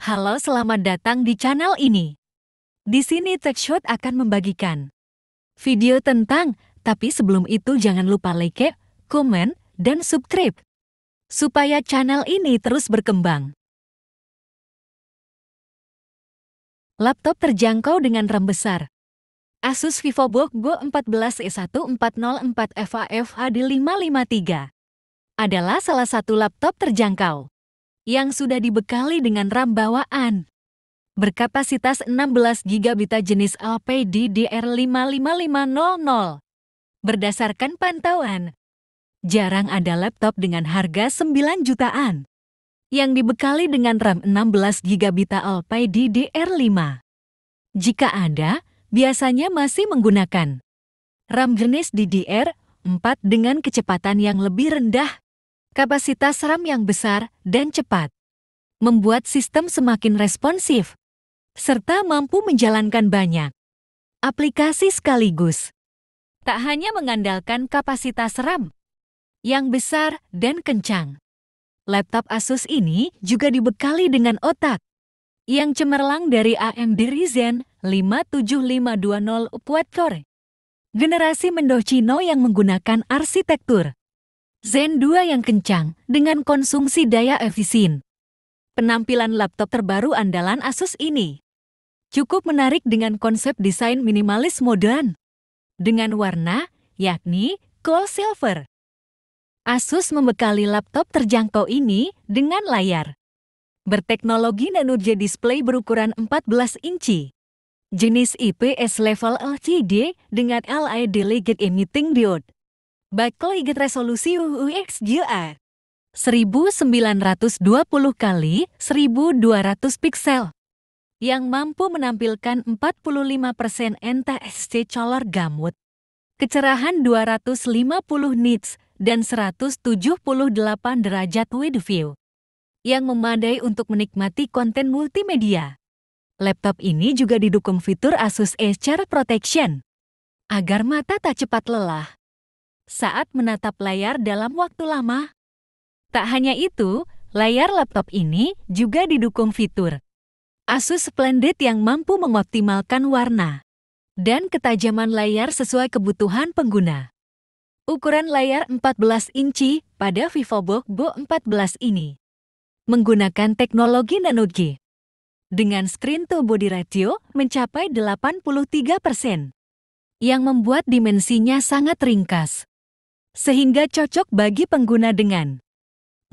Halo, selamat datang di channel ini. Di sini TechShot akan membagikan video tentang, tapi sebelum itu jangan lupa like, komen, dan subscribe, supaya channel ini terus berkembang. Laptop terjangkau dengan RAM besar. Asus VivoBook Go 14E1404 FAFHD553 adalah salah satu laptop terjangkau yang sudah dibekali dengan RAM bawaan berkapasitas 16 GB jenis LPDDR55500. Berdasarkan pantauan, jarang ada laptop dengan harga 9 jutaan yang dibekali dengan RAM 16 GB LPDDR5. Jika ada, biasanya masih menggunakan RAM jenis DDR4 dengan kecepatan yang lebih rendah. Kapasitas RAM yang besar dan cepat membuat sistem semakin responsif serta mampu menjalankan banyak aplikasi sekaligus. Tak hanya mengandalkan kapasitas RAM yang besar dan kencang, laptop Asus ini juga dibekali dengan otak yang cemerlang dari AMD Ryzen 5 7520 quad-core. Generasi Mendochino yang menggunakan arsitektur Zen 2 yang kencang dengan konsumsi daya efisien. Penampilan laptop terbaru andalan Asus ini cukup menarik dengan konsep desain minimalis modern dengan warna yakni gold silver. Asus membekali laptop terjangkau ini dengan layar berteknologi Nano J display berukuran 14 inci. Jenis IPS level LCD dengan LED Light Emitting Diode. Backlight resolusi UXGA 1920 x 1200 piksel yang mampu menampilkan 45% NTSC color gamut, kecerahan 250 nits dan 178 derajat wide view yang memadai untuk menikmati konten multimedia. Laptop ini juga didukung fitur Asus Edge Protection agar mata tak cepat lelah saat menatap layar dalam waktu lama. Tak hanya itu, layar laptop ini juga didukung fitur Asus Splendid yang mampu mengoptimalkan warna dan ketajaman layar sesuai kebutuhan pengguna. Ukuran layar 14 inci pada VivoBook Go 14 ini menggunakan teknologi Nano G dengan screen to body ratio mencapai 83%, yang membuat dimensinya sangat ringkas sehingga cocok bagi pengguna dengan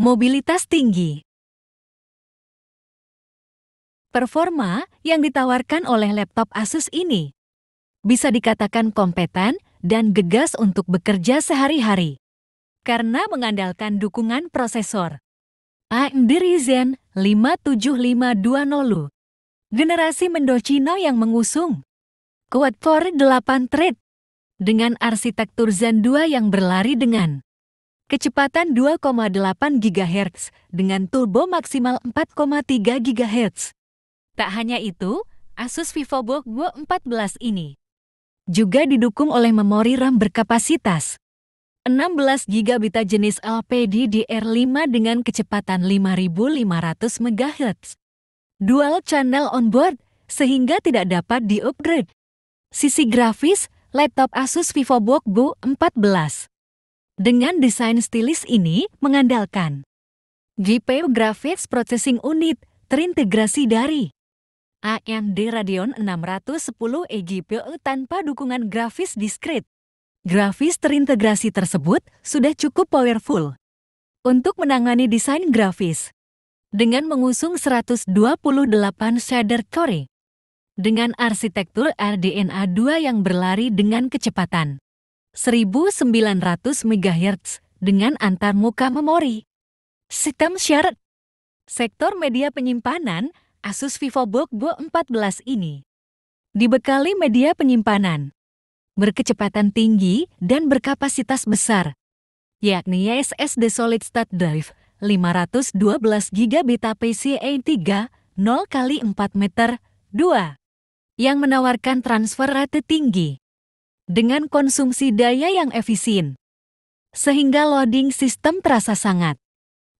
mobilitas tinggi. Performa yang ditawarkan oleh laptop Asus ini bisa dikatakan kompeten dan gegas untuk bekerja sehari-hari karena mengandalkan dukungan prosesor AMD Ryzen 5 7520 generasi Mendochino yang mengusung quad-core 8 thread dengan arsitektur Zen 2 yang berlari dengan kecepatan 2,8 GHz dengan turbo maksimal 4,3 GHz. Tak hanya itu, Asus VivoBook Go 14 ini juga didukung oleh memori RAM berkapasitas 16 GB jenis LPDDR5 dengan kecepatan 5500 MHz. Dual channel onboard sehingga tidak dapat di-upgrade. Sisi grafis, laptop Asus VivoBook Go 14 dengan desain stilis ini mengandalkan GPU Graphics Processing Unit terintegrasi dari AMD Radeon 610E GPU tanpa dukungan grafis diskret. Grafis terintegrasi tersebut sudah cukup powerful untuk menangani desain grafis dengan mengusung 128 shader core dengan arsitektur RDNA 2 yang berlari dengan kecepatan 1900 MHz dengan antarmuka memori. Sistem syarat. Sektor media penyimpanan Asus VivoBook Go 14 ini dibekali media penyimpanan berkecepatan tinggi dan berkapasitas besar, yakni SSD Solid State Drive 512 GB PCIe 3 0x4 meter 2 yang menawarkan transfer rate tinggi dengan konsumsi daya yang efisien, sehingga loading sistem terasa sangat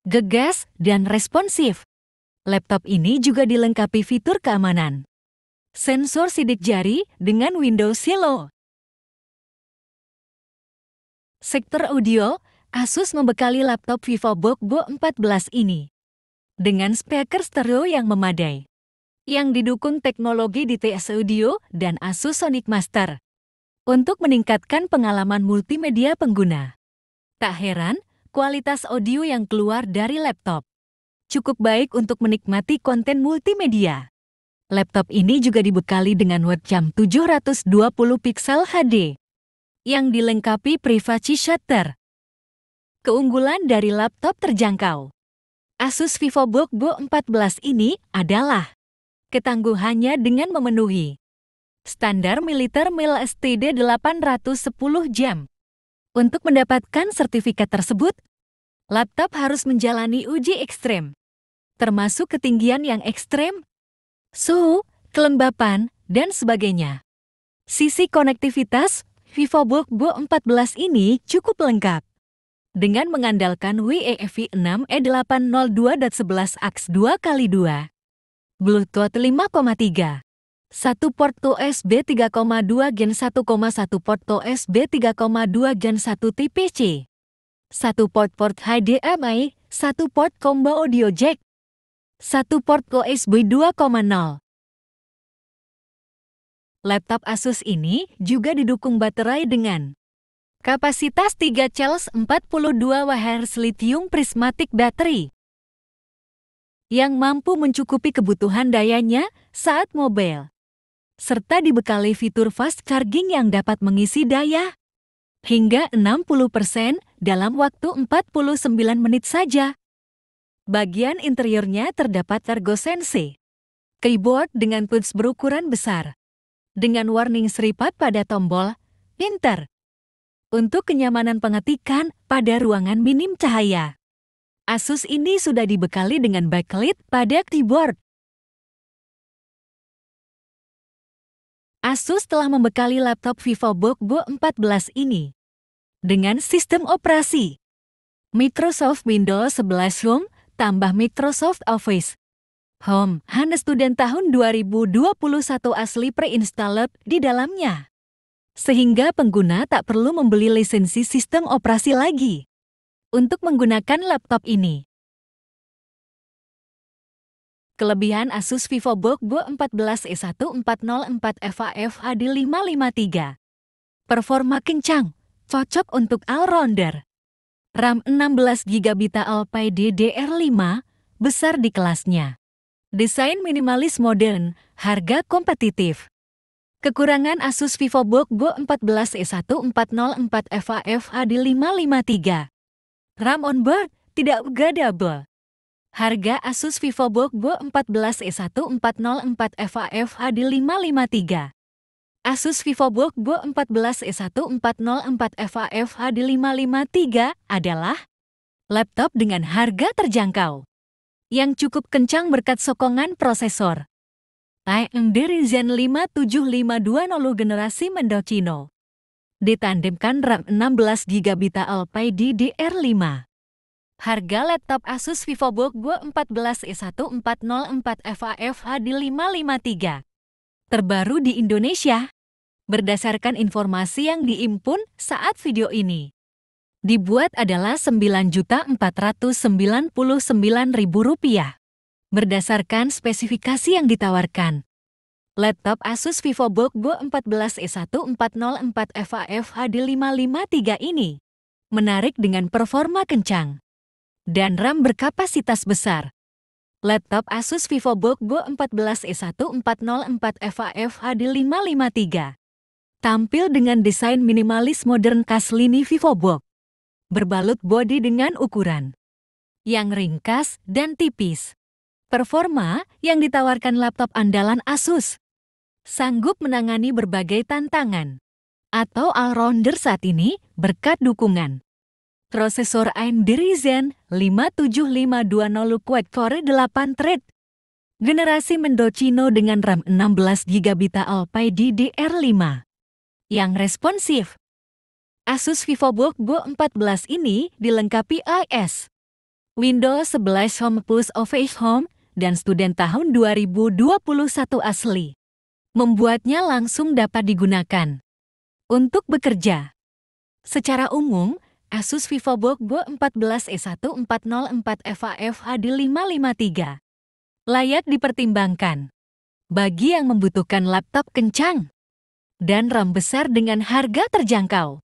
gegas dan responsif. Laptop ini juga dilengkapi fitur keamanan. Sensor sidik jari dengan Windows Hello. Sektor audio, Asus membekali laptop VivoBook Go 14 ini dengan speaker stereo yang memadai, yang didukung teknologi DTS Audio dan Asus Sonic Master untuk meningkatkan pengalaman multimedia pengguna. Tak heran, kualitas audio yang keluar dari laptop cukup baik untuk menikmati konten multimedia. Laptop ini juga dibekali dengan webcam 720 pixel HD yang dilengkapi privacy shutter. Keunggulan dari laptop terjangkau Asus VivoBook Go 14 ini adalah ketangguhannya dengan memenuhi standar militer MIL STD 810 jam. Untuk mendapatkan sertifikat tersebut, laptop harus menjalani uji ekstrem, termasuk ketinggian yang ekstrem, suhu, kelembapan, dan sebagainya. Sisi konektivitas, VivoBook Go 14 ini cukup lengkap dengan mengandalkan UEFI 6E802.11 2x2, Bluetooth 5,3, 1 port USB 3,2 Gen 1,1 port USB 3,2 Gen 1 tipe C, 1 port HDMI, 1 port combo audio jack, 1 port USB 2,0. Laptop Asus ini juga didukung baterai dengan kapasitas 3 charge 42 Wh lithium prismatic battery yang mampu mencukupi kebutuhan dayanya saat mobile, serta dibekali fitur fast charging yang dapat mengisi daya hingga 60% dalam waktu 49 menit saja. Bagian interiornya terdapat Ergosense keyboard dengan punch berukuran besar, dengan warning seripat pada tombol Enter untuk kenyamanan pengetikan pada ruangan minim cahaya. Asus ini sudah dibekali dengan backlit pada keyboard. Asus telah membekali laptop VivoBook Go 14 ini dengan sistem operasi Microsoft Windows 11 Home tambah Microsoft Office Home Hana Student tahun 2021 asli pre-installed di dalamnya, sehingga pengguna tak perlu membeli lisensi sistem operasi lagi untuk menggunakan laptop ini. Kelebihan Asus VivoBook Go 14 E1404 FAF HD553. Performa kencang, cocok untuk all-rounder. RAM 16GB Alpine DDR5, besar di kelasnya. Desain minimalis modern, harga kompetitif. Kekurangan Asus VivoBook Go 14 E1404 FAF HD553. RAM onboard tidak upgradable. Harga Asus VivoBook Go 14 E1404 FAF HD553. Asus VivoBook Go 14 E1404 FAF HD553 adalah laptop dengan harga terjangkau yang cukup kencang berkat sokongan prosesor AMD Ryzen 5 7520 generasi Mendocino, ditandemkan RAM 16GB Alpine DDR5. Harga laptop Asus VivoBook Go 14 E1404 FAF HD553 terbaru di Indonesia berdasarkan informasi yang diimpun saat video ini dibuat adalah Rp9.499.000 berdasarkan spesifikasi yang ditawarkan. Laptop Asus VivoBook Go 14 E1404 FAF HD553 ini menarik dengan performa kencang dan RAM berkapasitas besar. Laptop Asus VivoBook Go 14 E1404 FAF HD553 tampil dengan desain minimalis modern khas lini VivoBook, berbalut bodi dengan ukuran yang ringkas dan tipis. Performa yang ditawarkan laptop andalan Asus sanggup menangani berbagai tantangan atau all-rounder saat ini berkat dukungan prosesor AMD Ryzen 5 7520 quad-core 8 thread, generasi Mendocino dengan RAM 16GB Alpine DDR5 yang responsif. Asus VivoBook Go 14 ini dilengkapi OS Windows 11 Home plus Office Home dan student tahun 2021 asli. Membuatnya langsung dapat digunakan. Untuk bekerja. Secara umum, Asus VivoBook Bo 14E1404 FAF HD553 layak dipertimbangkan bagi yang membutuhkan laptop kencang dan RAM besar dengan harga terjangkau.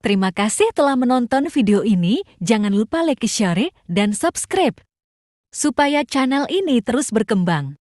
Terima kasih telah menonton video ini. Jangan lupa like, share, dan subscribe supaya channel ini terus berkembang.